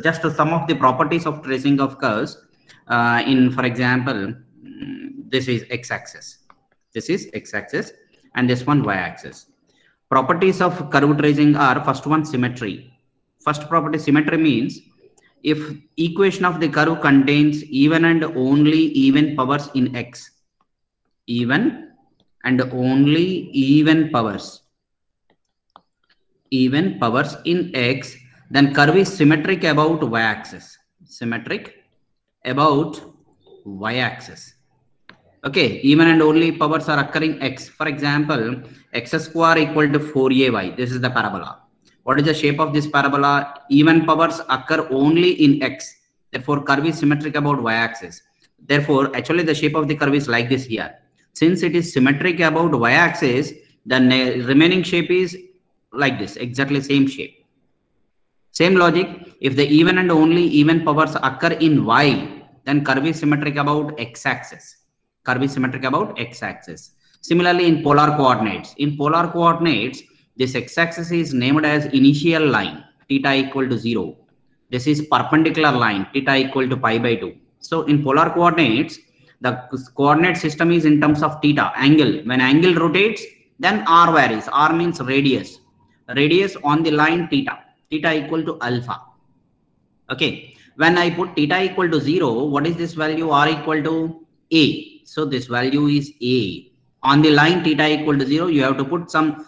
just some of the properties of tracing of curves. In, for example, this is x-axis. This is x-axis, and this one y-axis. Properties of curve tracing are: first one, symmetry. First property, symmetry, means if equation of the curve contains even and only even powers in x, even and only even powers in x, then curve is symmetric about y-axis. Symmetric about y-axis. Okay, even and only powers are occurring x. For example, x square equal to 4ay. This is the parabola. What is the shape of this parabola? Even powers occur only in x. Therefore, curve is symmetric about y-axis. Therefore, actually the shape of the curve is like this here. Since it is symmetric about y-axis, the remaining shape is like this, exactly same shape. Same logic, if the even and only even powers occur in y, then curve is symmetric about x-axis. Curve is symmetric about x-axis. Similarly, in polar coordinates. In polar coordinates, this x-axis is named as initial line, theta equal to 0. This is perpendicular line, theta equal to pi by 2. So in polar coordinates, the coordinate system is in terms of theta, angle. When angle rotates, then r varies. R means radius. Radius on the line theta. Theta equal to alpha. Okay. When I put theta equal to 0, what is this value? R equal to a. So this value is a. On the line theta equal to 0, you have to put some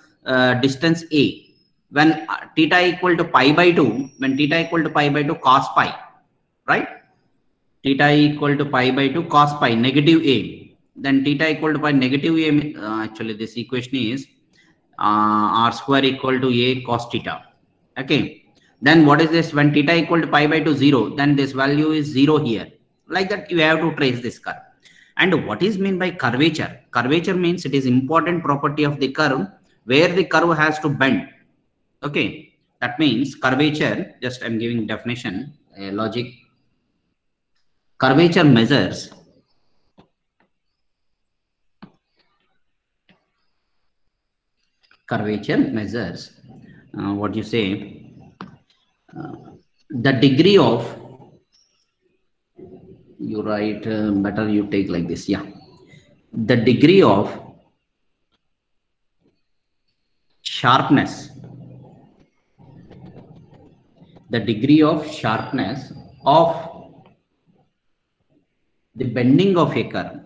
distance a. When theta equal to pi by 2, when theta equal to pi by 2, cos pi, right? Theta equal to pi by 2 cos pi, negative a. Then theta equal to pi negative a, actually this equation is r square equal to a cos theta. Okay. Then what is this? When theta equal to pi by 2 0, then this value is 0 here. Like that, you have to trace this curve. And what is meant by curvature? Curvature means it is important property of the curve where the curve has to bend. Okay. That means curvature, just I'm giving definition, logic. Curvature measures what you say, the degree of, you write, better you take like this, yeah, the degree of sharpness, of the bending of a curve,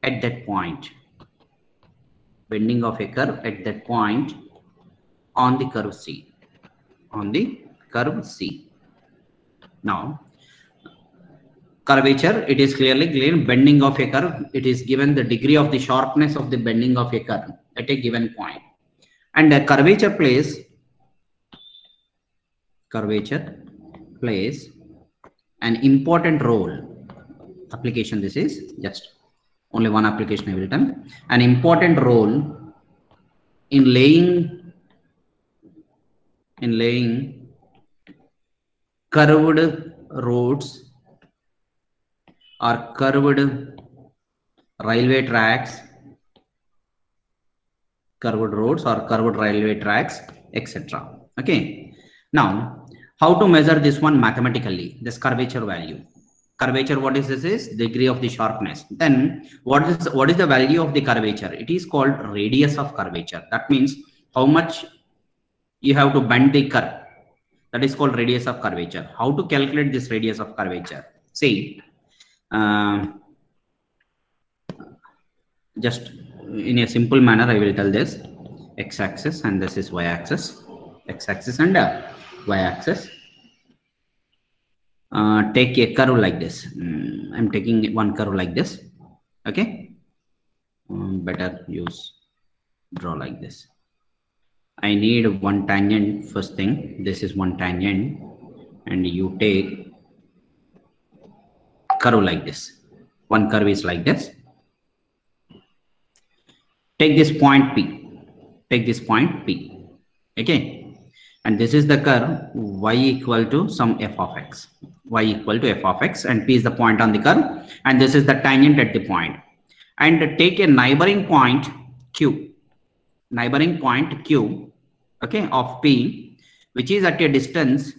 at that point, bending of a curve at that point on the curve C, Now, curvature, it is clearly bending of a curve. It is given the degree of the sharpness of the bending of a curve at a given point. And the curvature plays an important role. Application, this is just only one application I will tell. An important role in laying curved roads or curved railway tracks, etc. Okay. Now, how to measure this one mathematically? This curvature value. Curvature, what is this? Is degree of the sharpness. Then what is the value of the curvature? It is called radius of curvature. That means how much you have to bend the curve. That is called radius of curvature. How to calculate this radius of curvature? See, just in a simple manner, I will tell this: x-axis and this is y-axis. X-axis and y-axis. Take a curve like this. I'm taking one curve like this. Okay. Better use draw like this. I need one tangent first thing. This is one tangent, and you take curve like this. One curve is like this. Take this point P. Okay. And this is the curve y equal to some f of x. And P is the point on the curve. And this is the tangent at the point. And take a neighboring point Q. neighboring point Q, okay, of P, which is at a distance,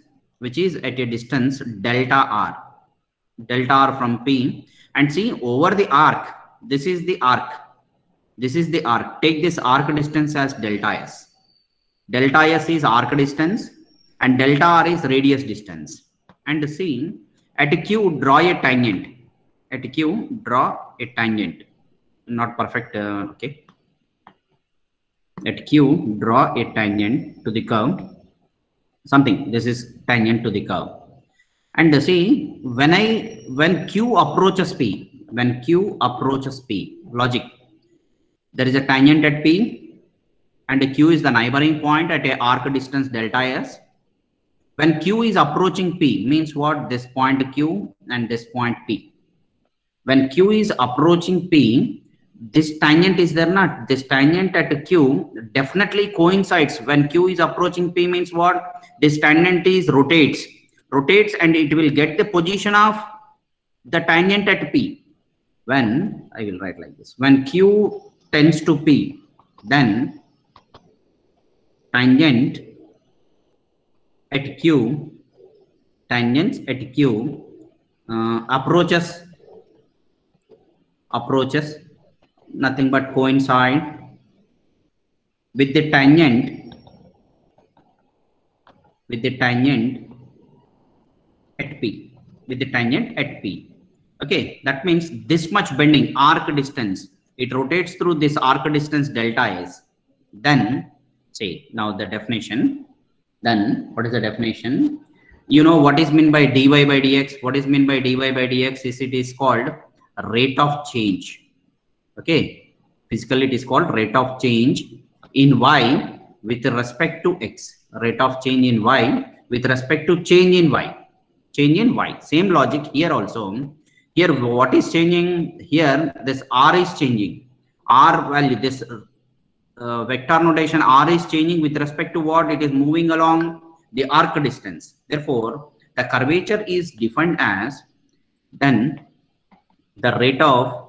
delta r from P, and see over the arc, this is the arc, take this arc distance as delta s. Delta s is arc distance and delta r is radius distance. And see, at Q draw a tangent, not perfect, okay. At Q draw a tangent to the curve, something, this is tangent to the curve. And see, when Q approaches P, logic, there is a tangent at P and Q is the neighboring point at a arc distance delta s. When Q is approaching P, means what? This point Q and this point P. When Q is approaching P, this tangent is there not? This tangent at Q definitely coincides. When Q is approaching P means what? This tangent is rotates and it will get the position of the tangent at P. When, I will write like this, when Q tends to P, then tangents at Q approaches nothing but coincide with the tangent at P, okay. That means this much bending, arc distance, it rotates through this arc distance delta s. Then say, now the definition, then what is the definition? You know what is meant by dy by dx? What is meant by dy by dx is it is called rate of change, okay. Physically it is called rate of change in y with respect to x, rate of change in y with respect to change in y. Same logic here also. Here what is changing? Here this r is changing, r value, this vector notation r is changing with respect to what? It is moving along the arc distance. Therefore the curvature is defined as then the rate of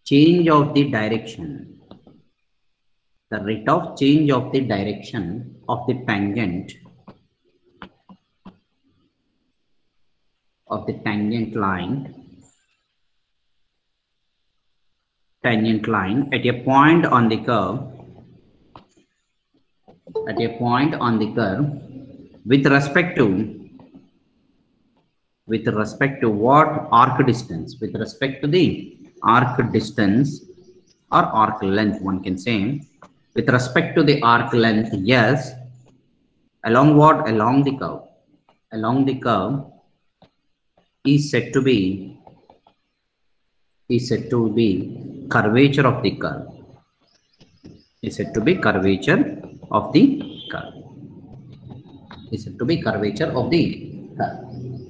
change of the direction, of the tangent line at a point on the curve with respect to what? Arc distance, with respect to the arc distance or arc length, one can say, with respect to the arc length, yes, along what? Along the curve is said to be curvature of the curve,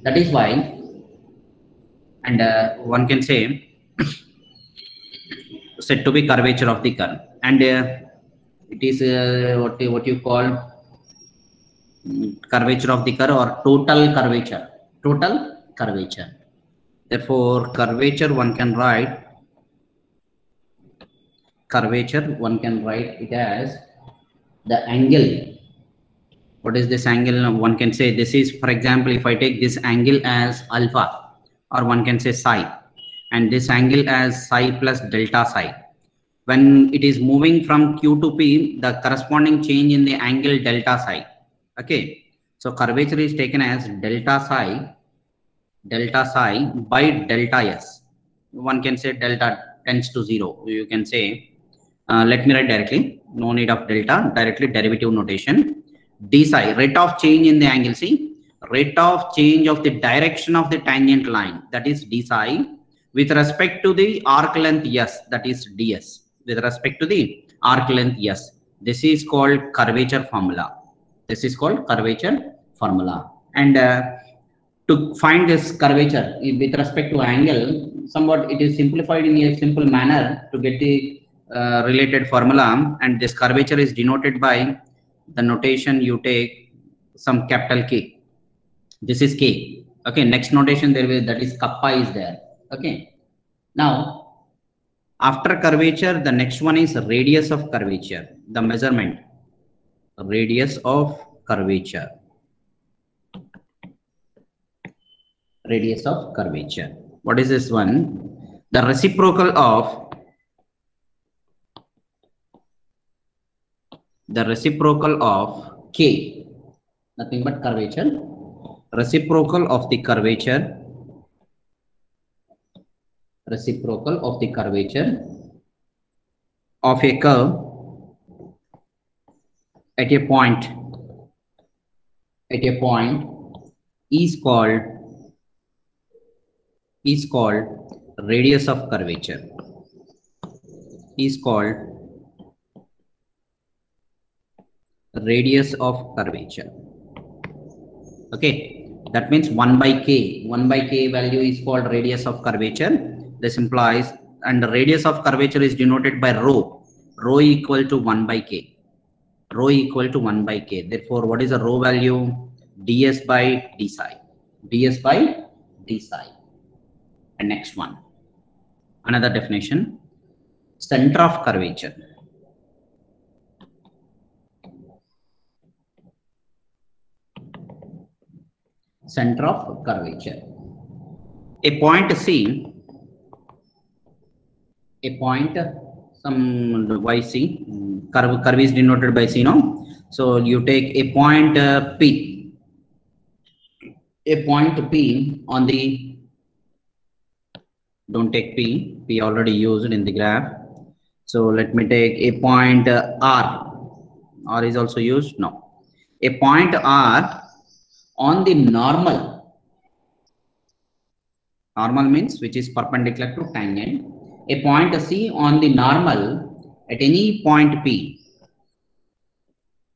That is why, and one can say said to be curvature of the curve, and it is what you call curvature of the curve or total curvature. Therefore curvature one can write it as the angle. What is this angle? One can say this is, for example, if I take this angle as alpha, or one can say psi, and this angle as psi plus delta psi. When it is moving from Q to P, the corresponding change in the angle delta psi. Okay, so curvature is taken as delta psi by delta s. One can say delta tends to 0. You can say, let me write directly, no need of delta, directly derivative notation. D psi, rate of change in the angle, see, rate of change of the direction of the tangent line, that is d psi, with respect to the arc length s, that is ds, with respect to the arc length s. This is called curvature formula. And to find this curvature with respect to angle, somewhat it is simplified in a simple manner to get the related formula, and this curvature is denoted by the notation you take some capital K. This is K. Okay, next notation there will, that is kappa is there. Okay, Now, after curvature, the next one is radius of curvature, the measurement, radius of curvature, radius of curvature. What is this one? The reciprocal of K, nothing but curvature, reciprocal of the curvature of a curve at a point is called radius of curvature, is called radius of curvature. Okay, that means 1 by k value is called radius of curvature. This implies, and the radius of curvature is denoted by rho equal to 1 by k, rho equal to 1 by k. Therefore, what is the rho value? ds by d psi, ds by d psi. And next one, another definition, center of curvature. Center of curvature. A point C, a point, some yc, curve is denoted by c, no? So you take a point P, on the, don't take P already used in the graph. So let me take a point R is also used, no. A point R on the normal means which is perpendicular to tangent. A point C on the normal at any point P,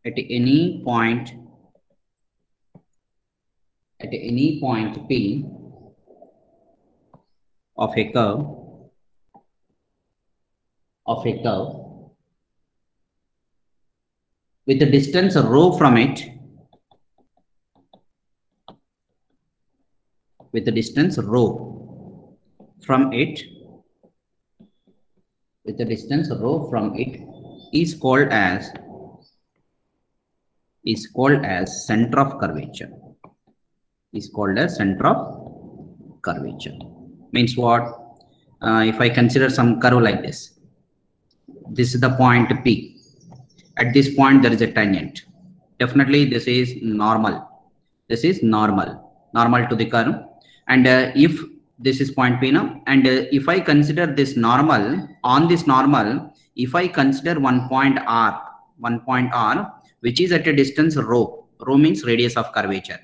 at any point P of a curve, with the distance rho from it, with the distance rho from it, is called as center of curvature. Is called as center of curvature. Means what? If I consider some curve like this, this is the point P. At this point there is a tangent. Definitely this is normal. This is normal to the curve. And if this is point P now, and if I consider this normal, on this normal, if I consider one point R, which is at a distance rho means radius of curvature,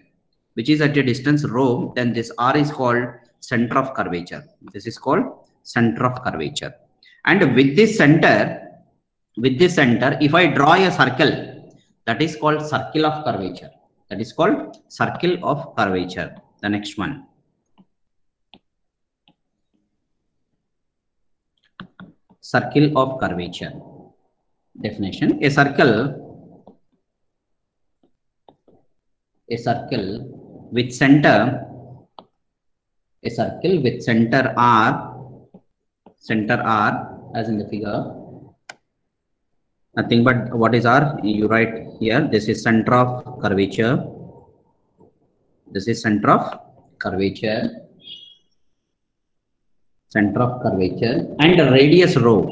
which is at a distance rho, then this R is called center of curvature. This is called center of curvature. And with this center, if I draw a circle, that is called circle of curvature. That is called circle of curvature. The next one, circle of curvature. Definition: a circle with center R, as in the figure. Nothing but what is R? You write here. This is center of curvature. This is center of curvature. And a radius rho.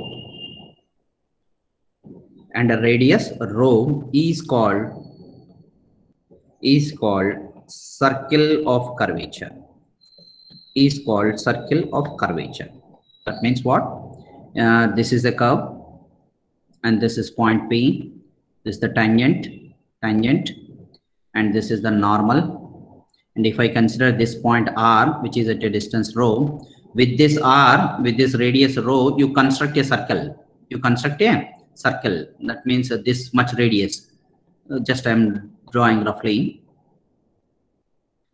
And a radius rho is called circle of curvature. That means what? This is the curve, and this is point P. This is the tangent, and this is the normal. And if I consider this point R, which is at a distance rho, with this R, with this radius rho, you construct a circle. That means this much radius. Just I am drawing roughly.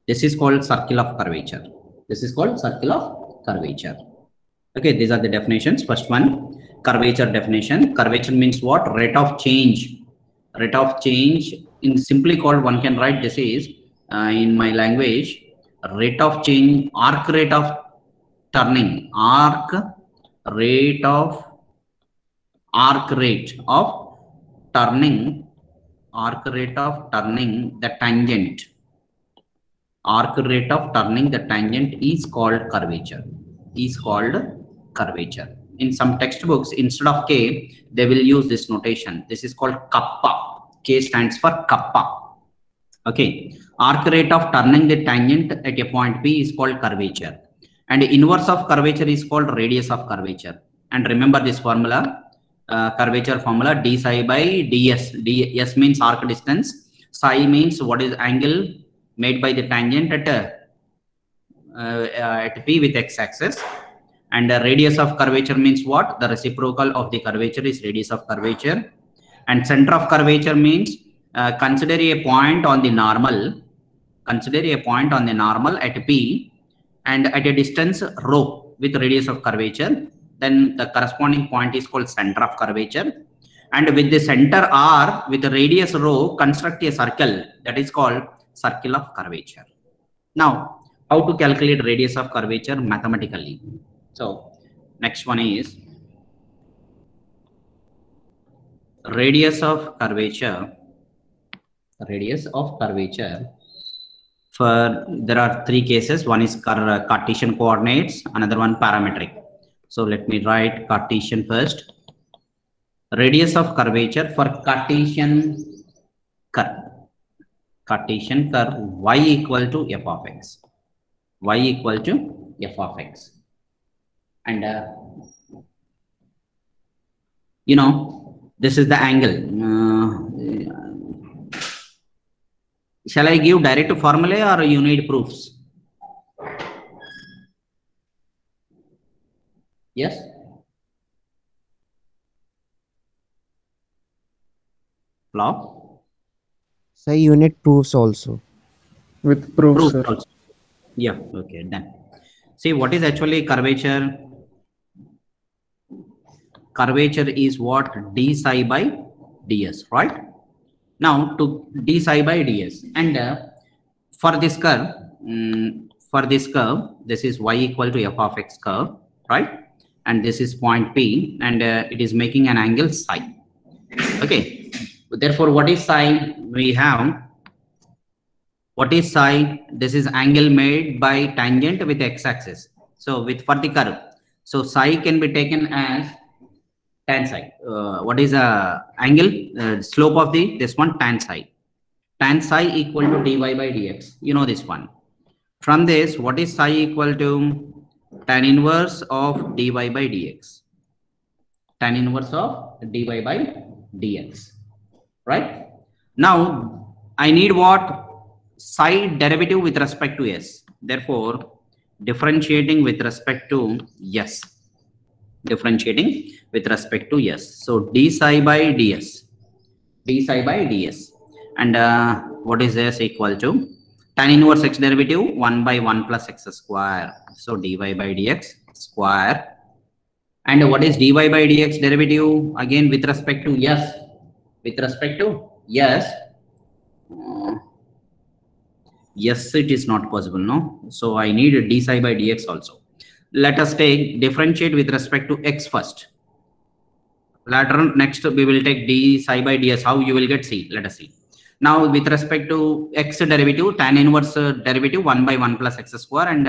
This is called circle of curvature. Okay, these are the definitions. First one, curvature definition. Curvature means what? Rate of change. In simply called, one can write this is in my language, rate of change, arc rate of turning, arc rate of turning the tangent. Arc rate of turning the tangent is called curvature. In some textbooks, instead of K, they will use this notation. This is called kappa. K stands for kappa. Okay. Arc rate of turning the tangent at a point P is called curvature. And inverse of curvature is called radius of curvature. And remember this formula, curvature formula, d psi by ds. ds means arc distance. Psi means what is angle made by the tangent at P with x-axis. And the radius of curvature means what? The reciprocal of the curvature is radius of curvature. And center of curvature means consider a point on the normal. At P and at a distance rho with radius of curvature. Then the corresponding point is called center of curvature. And with the center R with the radius rho, construct a circle that is called circle of curvature. Now, how to calculate radius of curvature mathematically? So, next one is radius of curvature. For there are three cases. One is Cartesian coordinates, another one parametric. So let me write Cartesian first. Radius of curvature for Cartesian curve y equal to f of x. And this is the angle. Shall I give direct formula or you need proofs? Yes? Flaw? So you need proofs also. With proofs, sir. Also. Yeah, okay, done. See, what is actually curvature? Curvature is what? D psi by ds, right? Now to d psi by ds, and for this curve, this is y equal to f of x curve, right? And this is point P, and it is making an angle psi. Okay. Therefore, what is psi? We have what is psi? This is angle made by tangent with x-axis. So for the curve, so psi can be taken as tan psi. What is angle slope of this one? Tan psi. Tan psi equal to dy by dx. You know this one. From this, what is psi equal to? Tan inverse of dy by dx. Tan inverse of dy by dx. Right? Now, I need what? Psi derivative with respect to s. Therefore, differentiating with respect to s. So d psi by ds. And what is s equal to? Tan inverse x derivative 1 by 1 plus x square. So dy by dx square. And what is dy by dx derivative? Again with respect to s. Yes, it is not possible, no? So I need d psi by dx also. Let us differentiate with respect to x first. Next we will take d psi by ds. How you will get c? Let us see. Now with respect to x derivative, tan inverse derivative 1 by 1 plus x square, and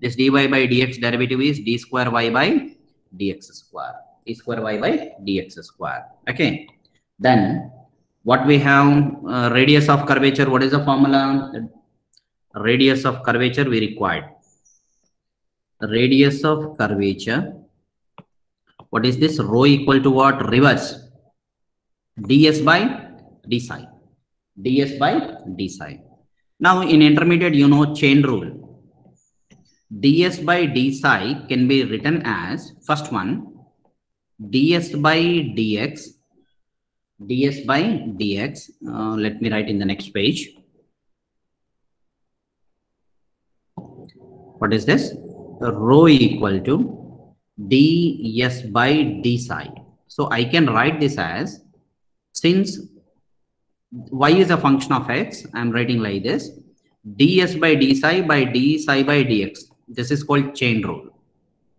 this dy by dx derivative is d square y by dx square. Okay. Then what we have, radius of curvature. What is the formula? Radius of curvature we required. Radius of curvature. What is this? Rho equal to what? Reverse. ds by d psi. Now in intermediate, you know chain rule. ds by d psi can be written as, first one, ds by dx. Let me write in the next page. What is this? Rho equal to ds by d psi. So I can write this as, since y is a function of x, I am writing like this: ds by d psi by dx. This is called chain rule.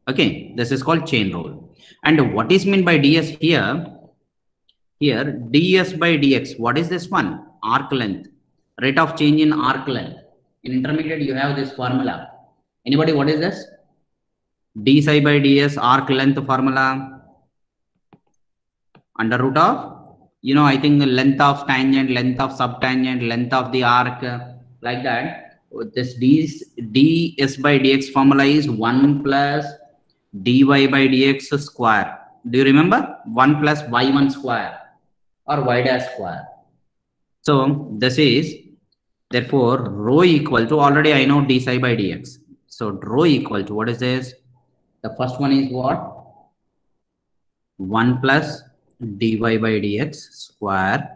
Okay, this is called chain rule. And what is meant by ds here? Here, ds by dx. What is this one? Arc length. Rate of change in arc length. In intermediate, you have this formula. Anybody, what is this? d psi by ds arc length formula. Under root of, you know, I think the length of tangent, length of subtangent, length of the arc, like that. This ds by dx formula is 1 plus dy by dx square. Do you remember? 1 plus y1 square or y dash square. So this is, therefore, rho equal to, already I know d psi by dx. So rho equal to, what is this? The first one is what? 1 plus dy by dx square.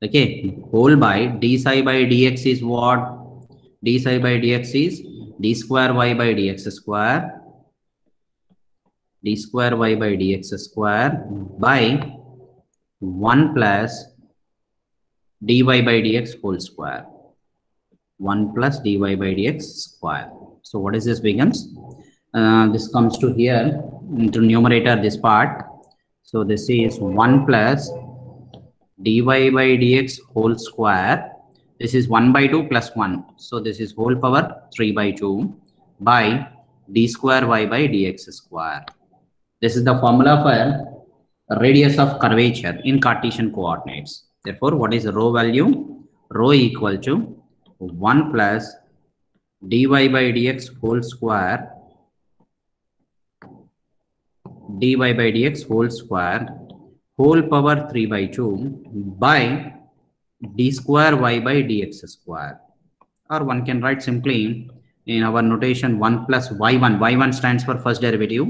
Okay, whole by d psi by dx is what? D psi by dx is d square y by dx square. D square y by dx square by 1 plus dy by dx whole square. 1 plus dy by dx square. So what is this becomes? This comes to here into numerator, this part. So this is 1 plus dy by dx whole square. This is 1 by 2 plus 1. So this is whole power 3 by 2 by d square y by dx square. This is the formula for radius of curvature in Cartesian coordinates. Therefore, what is the rho value? Rho equal to 1 plus dy by dx whole square, dy by dx whole square, whole power 3 by 2 by d square y by dx square. Or one can write simply in our notation 1 plus y1. y1 stands for first derivative.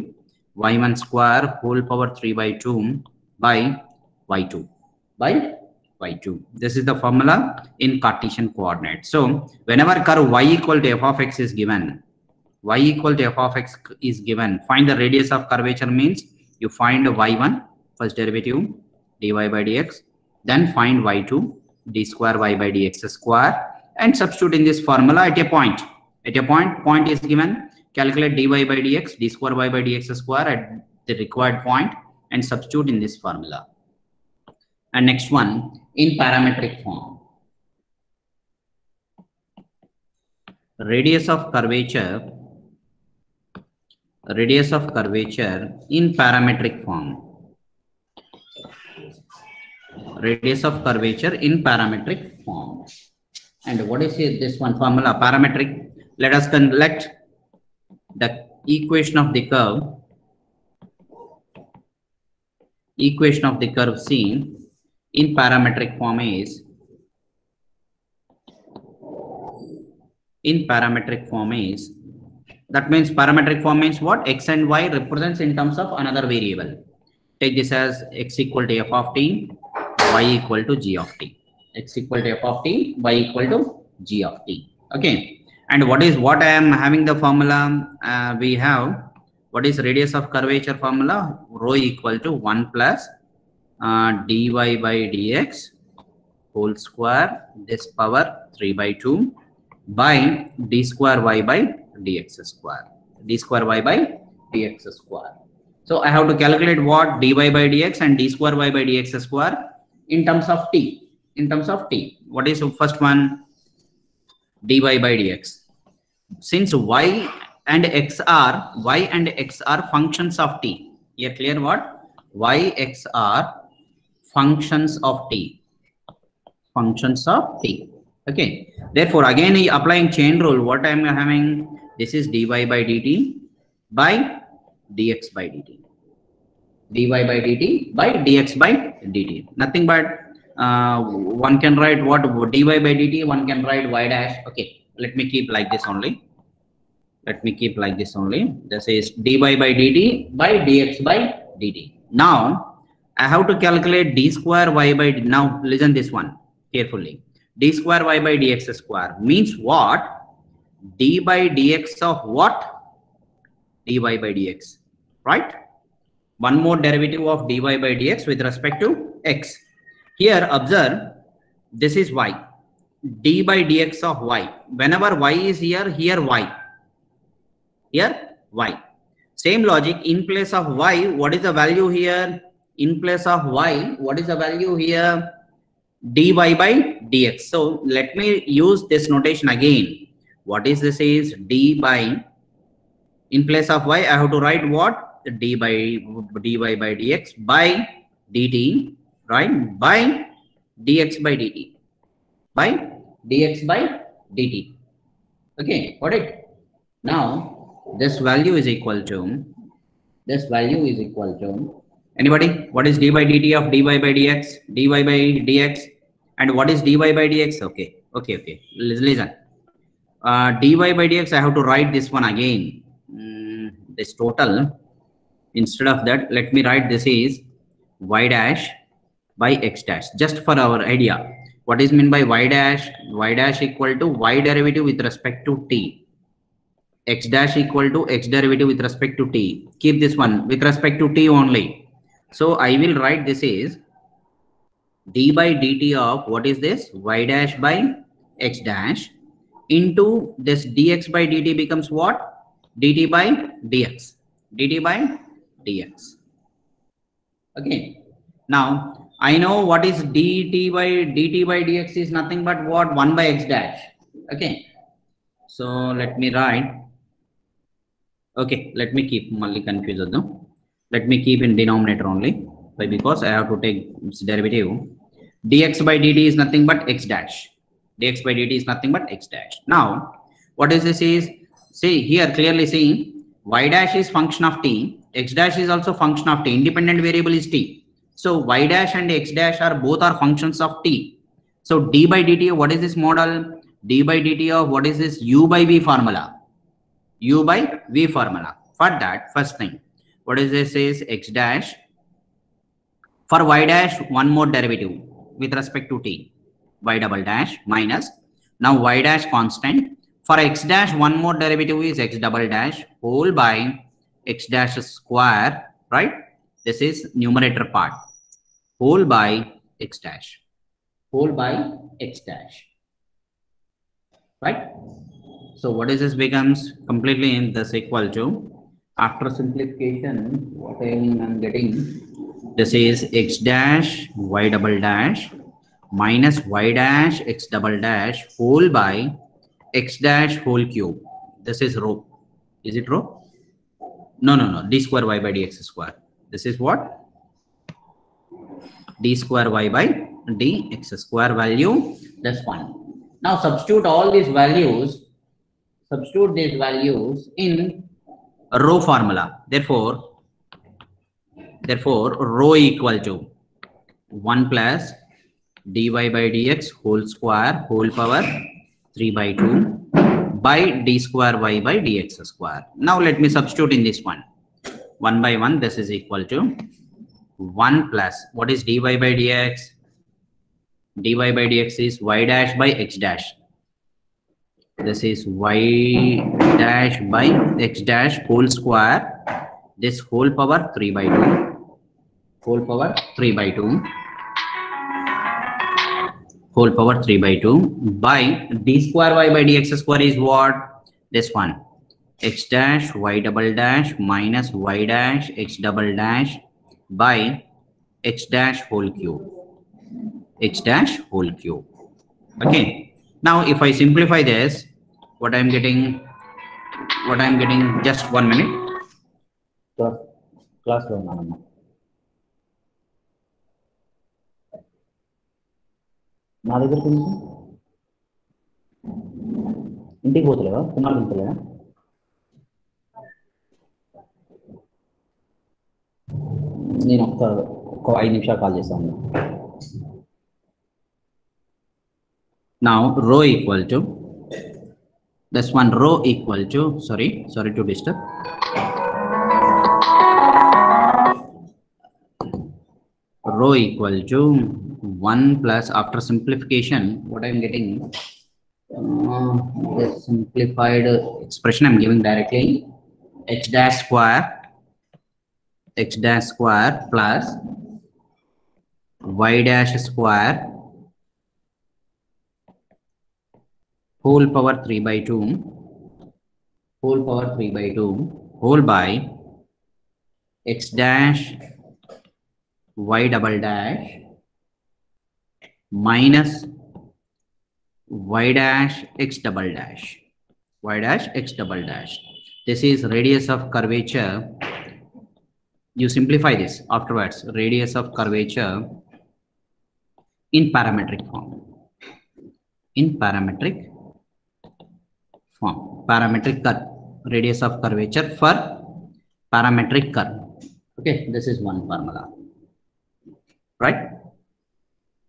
y1 square whole power 3 by 2 by y2 by y2. This is the formula in Cartesian coordinates. So whenever curve y equal to f of x is given, y equal to f of x is given, find the radius of curvature means you find y1 first derivative dy by dx, then find y2 d square y by dx square, and substitute in this formula at a point. At a point is given, calculate dy by dx, d square y by dx square at the required point and substitute in this formula. And next one, in parametric form. Radius of curvature in parametric form. Radius of curvature in parametric form. And what is this one formula? Parametric. Let us collect the equation of the curve. Equation of the curve C in parametric form is, that means parametric form means what? X and y represents in terms of another variable. Take this as x equal to f of t, y equal to g of t. X equal to f of t, y equal to g of t. Okay. And what I am having the formula? We have, what is radius of curvature formula? Rho equal to 1 plus dy by dx whole square, this power 3 by 2 by d square y by dx square. D square y by dx square. So I have to calculate what? Dy by dx and d square y by dx square in terms of t. In terms of t. What is the first one? Dy by dx. Since y and x are functions of t. Here clear what? Y, x are functions of t. Functions of t. Okay. Therefore, again applying chain rule, what I am having? This is dy by dt by dx by dt. Dy by dt by dx by dt. Nothing but one can write what? Dy by dt, one can write y dash. Okay. Let me keep like this only. This is dy by dt by dx by dt. Now, I have to calculate d square y by, now listen this one carefully. D square y by dx square means what? D by dx of what? Dy by dx, right? One more derivative of dy by dx with respect to x. Here observe, this is y. D by dx of y. Whenever y is here, here y. Here y. Same logic, in place of y, what is the value here? In place of y, what is the value here? dy by dx. So let me use this notation again. What is this is d by, in place of y, I have to write what? dy by dx by dt, right? By dx by dt. By dx by dt. Okay, got it? Now, this value is equal to, anybody? What is dy by dt of dy by dx? dy by dx. And what is dy by dx? Okay. Listen. Dy by dx, I have to write this one again. This total. Instead of that, let me write this is y dash by x dash. Just for our idea. What is meant by y dash? Y dash equal to y derivative with respect to t. X dash equal to x derivative with respect to t. Keep this one with respect to t only. So I will write this is d by dt of, what is this? Y dash by x dash into this dx by dt becomes what? dt by dx. dt by dx. Okay. Now I know what is dt by dx is nothing but what? 1 by x dash. Okay. So let me write. Okay, let me keep only confused though. Let me keep in denominator only. Why? Because I have to take its derivative. Dx by dt is nothing but x dash. Dx by dt is nothing but x dash. Now, what is this is? See here clearly see y dash is function of t. X dash is also function of t. Independent variable is t. So y dash and x dash are both are functions of t. So d by dt, what is this model? D by dt of, what is this? U by v formula. U by v formula. For that, first thing, what is this is x dash. For y dash, one more derivative with respect to t. Y double dash minus. Now y dash constant. For x dash, one more derivative is x double dash whole by x dash square, right? This is numerator part. Whole by x dash. Whole by x dash. Right? So what is this becomes completely in this equal to, after simplification, what I am getting, this is x dash y double dash minus y dash x double dash whole by x dash whole cube. This is rho. Is it rho? No. D square y by dx square. This is what? D square y by dx square value. That's one. Now substitute all these values. Substitute these values in rho formula. Therefore, rho equal to 1 plus dy by dx whole square whole power 3 by 2 by d square y by dx square. Now let me substitute in this one. 1 by 1, this is equal to 1 plus, what is dy by dx? dy by dx is y dash by x dash. This is y dash by x dash whole square. This whole power 3 by 2. Whole power 3 by 2. Whole power 3 by 2 by d square y by dx square is what? This one. X dash y double dash minus y dash x double dash by x dash whole cube. X dash whole cube. Okay. Now if I simplify this, what I'm getting, just 1 minute. Class lo నా దగ్గరికి ఇంటికి పోతలేవా? కుమార్ తింటలేదా? నేను ఒక 5 నిమిషాలు call చేస్తాను. Now rho equal to, this one rho equal to, sorry to disturb. Rho equal to 1 plus, after simplification, what I'm getting, the simplified expression I'm giving directly, x dash square plus y dash square whole power 3 by 2 whole power 3 by 2 whole by x dash y double dash minus y dash x double dash, y dash x double dash. This is radius of curvature. You simplify this afterwards. Radius of curvature in parametric form. In parametric form. Parametric curve. Radius of curvature for parametric curve. Okay, this is one formula. Right?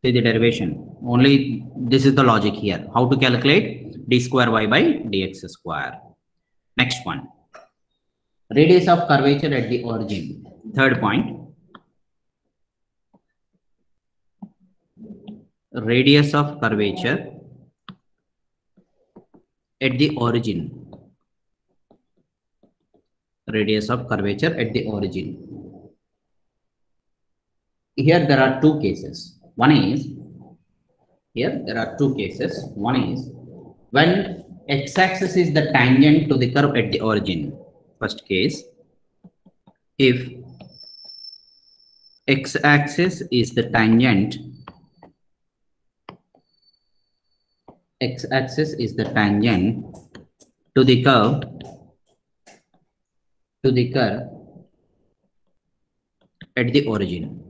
See the derivation. Only this is the logic here. How to calculate d square y by dx square. Next one. Radius of curvature at the origin. Third point. Radius of curvature at the origin. Radius of curvature at the origin. Here there are two cases. One is, here there are two cases. One is when x-axis is the tangent to the curve at the origin. First case, if x-axis is the tangent, x-axis is the tangent to the curve, at the origin.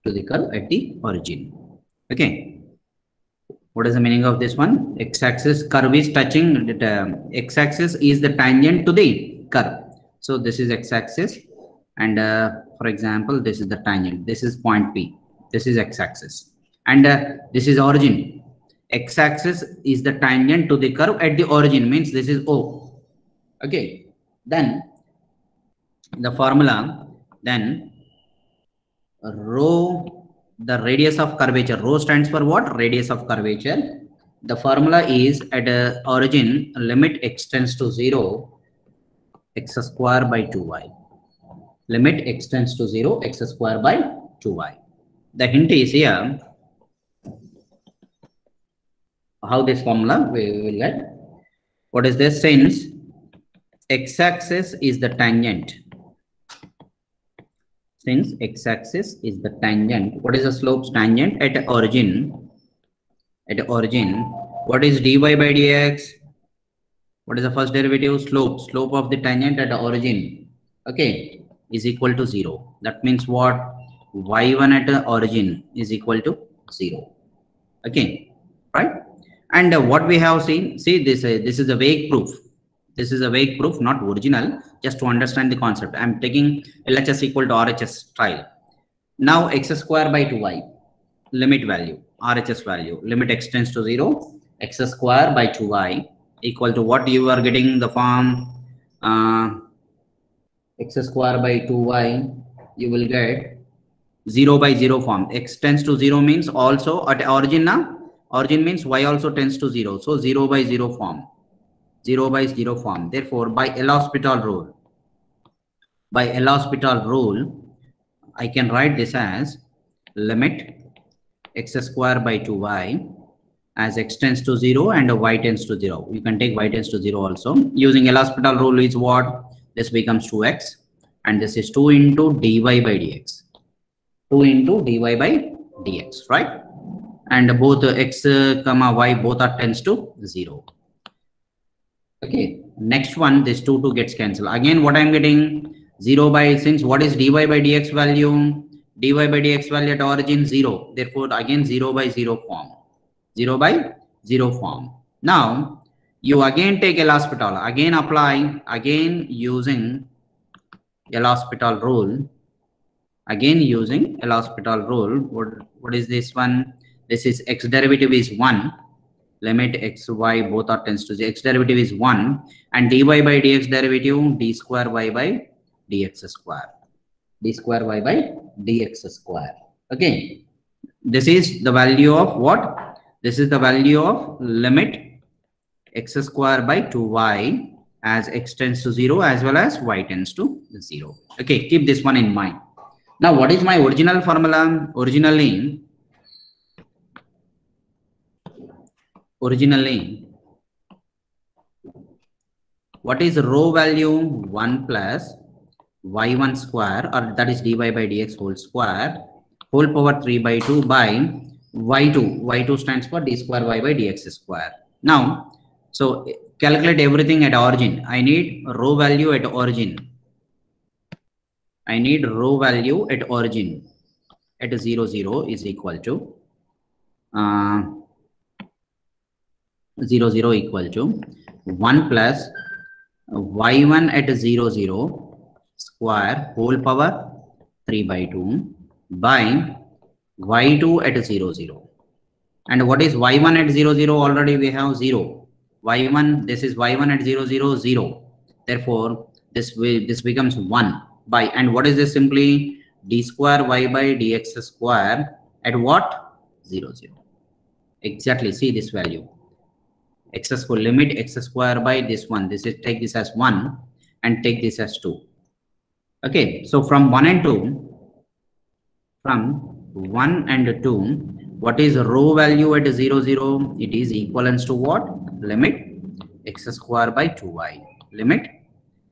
To the curve at the origin. Okay. What is the meaning of this one? X-axis curve is touching, x-axis is the tangent to the curve. So this is x-axis, and for example, this is the tangent. This is point P. This is x-axis, and this is origin. X-axis is the tangent to the curve at the origin, means this is O. Okay. Then the formula, then rho, the radius of curvature. Rho stands for what? Radius of curvature. The formula is at origin, limit x tends to 0, x square by 2y. Limit x tends to 0, x square by 2y. The hint is here. How this formula we will get? What is this? Since x-axis is the tangent. Since x-axis is the tangent, what is the slope's tangent at origin? At origin, what is dy by dx? What is the first derivative? Slope. Slope of the tangent at origin, okay, is equal to 0. That means what? y1 at the origin is equal to 0. Okay, right? And what we have seen, see this is a vague proof. This is a vague proof, not original, just to understand the concept. I am taking LHS equal to RHS trial. Now x square by 2y, limit value, RHS value, limit x tends to 0, x square by 2y equal to what you are getting the form, x square by 2y, you will get 0 by 0 form. X tends to 0 means also at origin now, origin means y also tends to 0. So 0 by 0 form. 0 by 0 form. Therefore, by L'Hospital rule, I can write this as limit x square by 2y as x tends to 0 and y tends to 0. You can take y tends to 0 also. Using L'Hospital rule is what? This becomes 2x, and this is 2 into dy by dx. 2 into dy by dx, right? And both x comma y both are tends to 0. Okay, next one, this 2 gets cancelled. Again, what I'm getting? 0 by, since what is dy by dx value? Dy by dx value at origin 0. Therefore, again 0 by 0 form. 0 by 0 form. Now, you again take L'Hospital. Again apply, again using L'Hospital rule. Again using L'Hospital rule. What is this one? This is x derivative is 1. Limit x, y both are tends to 0. X derivative is 1, and dy by dx derivative d square y by dx square. D square y by dx square. Okay. This is the value of what? This is the value of limit x square by 2y as x tends to 0 as well as y tends to 0. Okay. Keep this one in mind. Now, what is my original formula? Originally, What is rho value? 1 plus y1 square, or that is dy by dx whole square, whole power 3 by 2 by y2. y2 stands for d square y by dx square. Now, so calculate everything at origin. I need rho value at origin. I need rho value at origin at 0, 0 is equal to 0, 0 equal to 1 plus y1 at 0, 0 square whole power 3 by 2 by y2 at 0, 0. And what is y1 at 0, 0? Already we have 0. Y1, this is y1 at 0, 0, 0. Therefore, this becomes 1 by, and what is this simply? D square y by dx square at what? 0, 0. Exactly, see this value. X square, limit x square by this one. This is, take this as 1 and take this as 2. Okay, so from 1 and 2, from 1 and 2, what is rho value at 0, 0? It is equivalent to what? Limit x square by 2y. Limit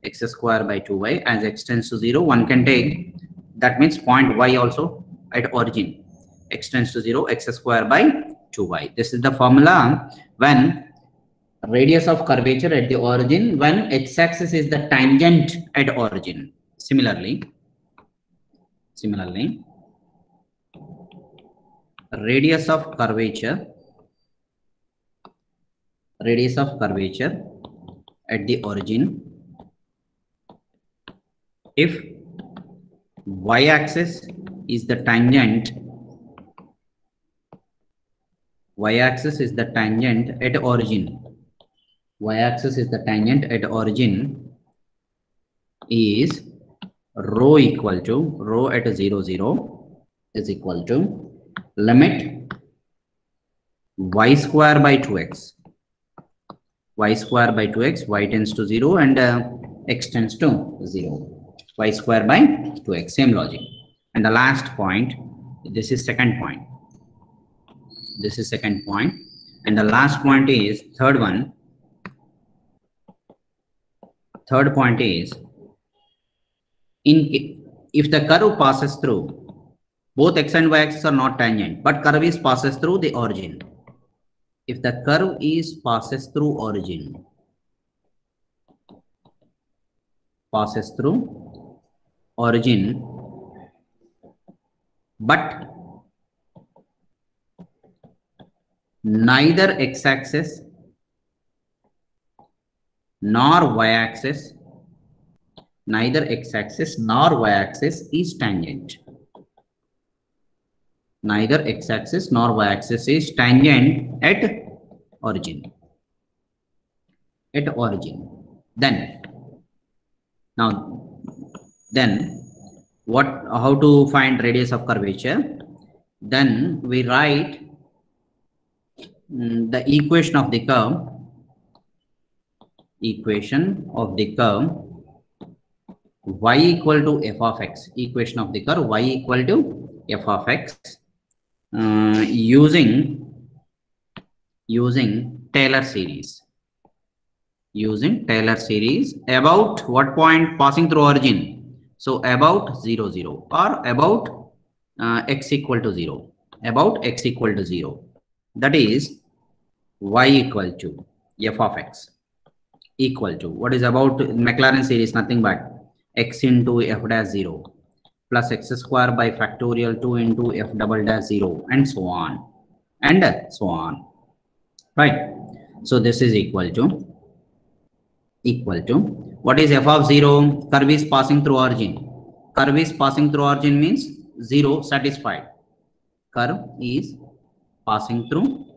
x square by 2y. As x tends to 0, one can take, that means point y also at origin. X tends to 0, x square by 2y. This is the formula when radius of curvature at the origin, when x-axis is the tangent at origin. Similarly, radius of curvature at the origin, if y-axis is the tangent, y-axis is the tangent at origin, y-axis is the tangent at origin, is rho equal to, rho at 0, 0 is equal to limit y square by 2x, y square by 2x, y tends to 0 and x tends to 0, y square by 2x, same logic. And the last point, this is second point, this is second point, and the last point is third one. Third point is, if the curve passes through, both x and y axis are not tangent, but curve is passes through the origin. If the curve is passes through origin, but neither x-axis nor y-axis, neither x-axis nor y-axis is tangent. Neither x-axis nor y-axis is tangent at origin. At origin. Then, now, then what? How to find radius of curvature? Then we write the equation of the curve. Equation of the curve y equal to f of x. Equation of the curve y equal to f of x using Taylor series. Using Taylor series about what point? Passing through origin. So about 0, 0 or about x equal to 0. About x equal to 0. That is y equal to f of x equal to, what is about Maclaurin series? Nothing but x into f dash 0 plus x square by factorial 2 into f double dash 0 and so on and so on, right? So this is equal to what is f of 0? Curve is passing through origin. Curve is passing through origin means 0 satisfied. Curve is passing through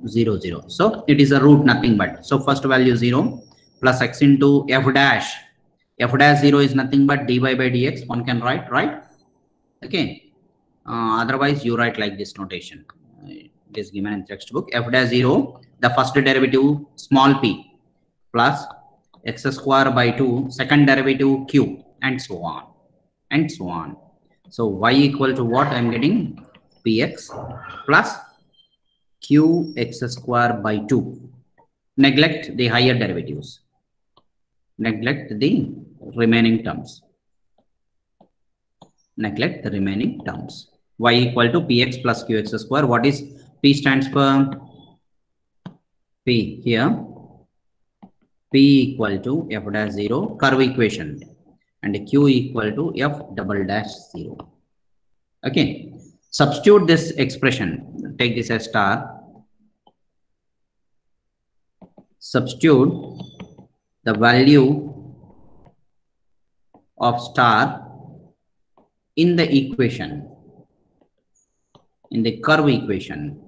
0, 0. So it is a root, nothing but. So first value 0 plus x into f dash. F dash 0 is nothing but dy by dx. One can write, right? Okay. Otherwise you write like this notation. It is given in textbook. F dash 0, the first derivative small p plus x square by 2, second derivative q, and so on and so on. So y equal to what? I am getting px plus qx square by 2 neglect the higher derivatives. Neglect the remaining terms. Neglect the remaining terms. Y equal to px plus qx square. What is p stands for? P here. P equal to f dash 0 curve equation, and q equal to f double dash 0. Okay. Substitute this expression. Take this as star. Substitute the value of star in the equation, in the curve equation.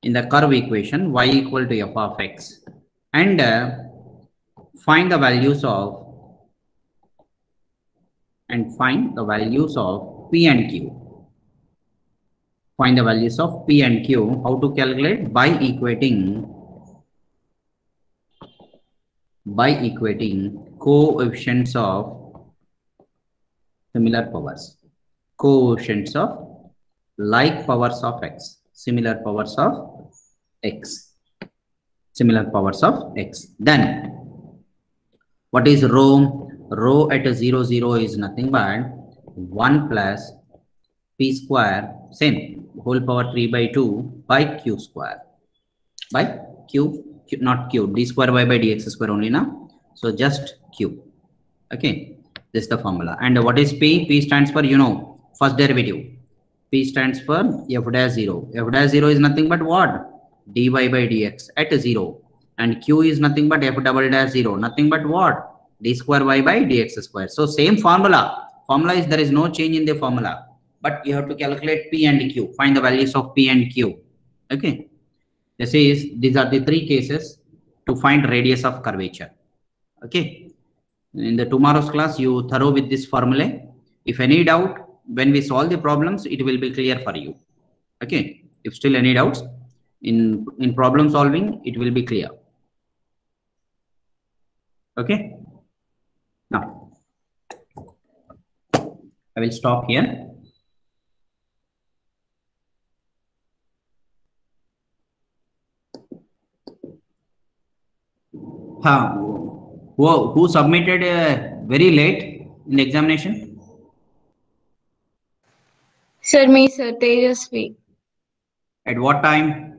In the curve equation, y equal to f of x, and find the values of p and q. Find the values of p and q. How to calculate? By equating coefficients of similar powers, coefficients of like powers of x, similar powers of x, similar powers of x. Then what is rho? Rho at 0, 0 is nothing but 1 plus p square, same, whole power 3 by 2 by q square, by q, not q, d square y by dx square only now. So just q. Okay, this is the formula. And what is p? P stands for, first derivative. P stands for f dash 0. F dash 0 is nothing but what? dy by dx at 0. And q is nothing but f double dash 0, nothing but what? d square y by dx square. So same formula. Formula is, there is no change in the formula, but you have to calculate p and q. Find the values of p and q. Okay. These are the three cases to find radius of curvature. Okay. In the tomorrow's class, you thorough with this formula. If any doubt, when we solve the problems, it will be clear for you. Okay. If still any doubts in problem solving, it will be clear. Okay. Now, I will stop here. Who submitted very late in the examination? Sir, me, sir, Tejasvi. At what time?